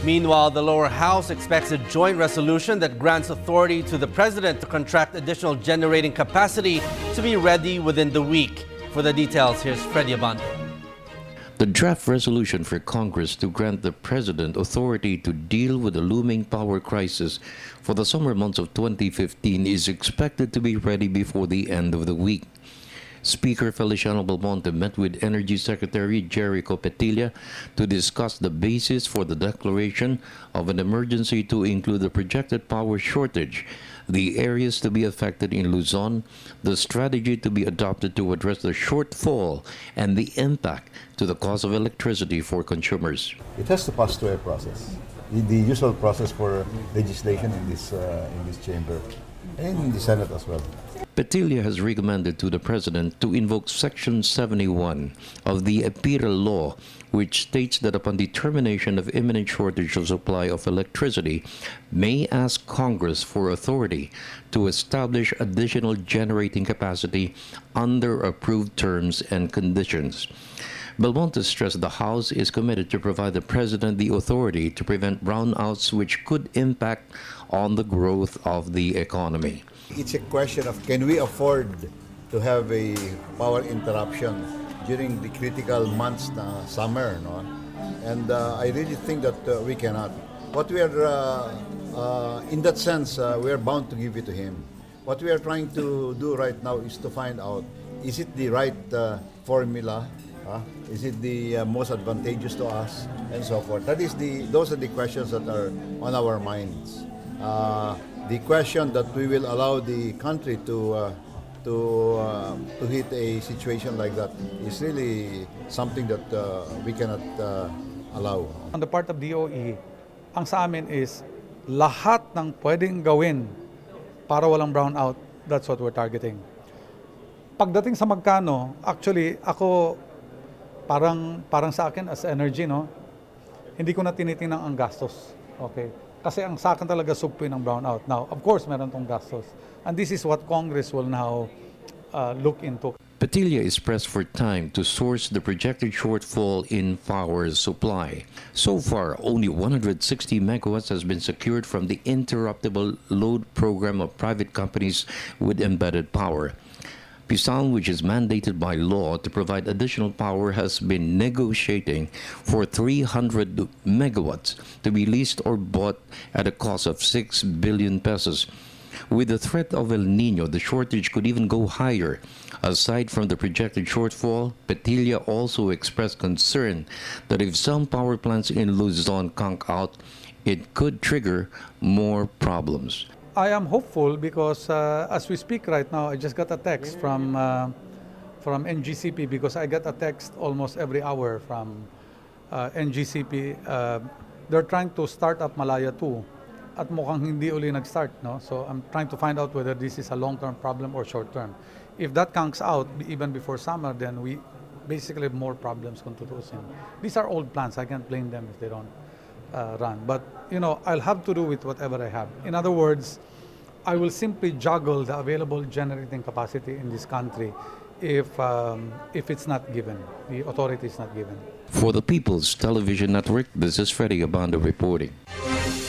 Meanwhile, the lower house expects a joint resolution that grants authority to the president to contract additional generating capacity to be ready within the week. For the details, here's Freddie Abando. The draft resolution for Congress to grant the President authority to deal with the looming power crisis for the summer months of 2015 is expected to be ready before the end of the week. Speaker Feliciano Belmonte met with Energy Secretary Jericho Petilla to discuss the basis for the declaration of an emergency to include the projected power shortage, the areas to be affected in Luzon, the strategy to be adopted to address the shortfall, and the impact to the cost of electricity for consumers. It has to pass through a process, the usual process for legislation in this chamber and in the Senate as well. Petilla has recommended to the President to invoke Section 71 of the EPIRA law, which states that upon determination of imminent shortage of supply of electricity, may ask Congress for authority to establish additional generating capacity under approved terms and conditions. Belmonte stressed the House is committed to provide the President the authority to prevent brownouts which could impact on the growth of the economy. It's a question of can we afford to have a power interruption during the critical months na summer, no? And I really think that we cannot. What we are, in that sense, we are bound to give it to him. What we are trying to do right now is to find out, is it the right formula? Is it the most advantageous to us, and so forth? Those are the questions that are on our minds. The question that we will allow the country to hit a situation like that is really something that we cannot allow. On the part of DOE, ang sa amin is lahat ng pwedeng gawin para walang brownout, that's what we're targeting. Pagdating sa magkano, actually ako parang sa akin as energy, no, hindi ko na tinitingnan ang gastos. Okay? Kasi ang sa akin talaga sugpuin ng brownout. Now, of course, meron tong gastos. And this is what Congress will now look into. Petilla is pressed for time to source the projected shortfall in power supply. So far, only 160 megawatts has been secured from the interruptible load program of private companies with embedded power. PISAL, which is mandated by law to provide additional power, has been negotiating for 300 megawatts to be leased or bought at a cost of 6 billion pesos. With the threat of El Nino, the shortage could even go higher. Aside from the projected shortfall, Petilla also expressed concern that if some power plants in Luzon conk out, it could trigger more problems. I am hopeful because as we speak right now, I just got a text from NGCP because I get a text almost every hour from NGCP. They're trying to start up Malaya 2 at mukhang hindi uli nag-start. No? So I'm trying to find out whether this is a long-term problem or short-term. If that conks out even before summer, then we basically have more problems kung tutusin. These are old plants. I can't blame them if they don't run. But, you know, I'll have to do with whatever I have. In other words, I will simply juggle the available generating capacity in this country if it's not given, the authority is not given. For the People's Television Network, this is Freddie Abando reporting.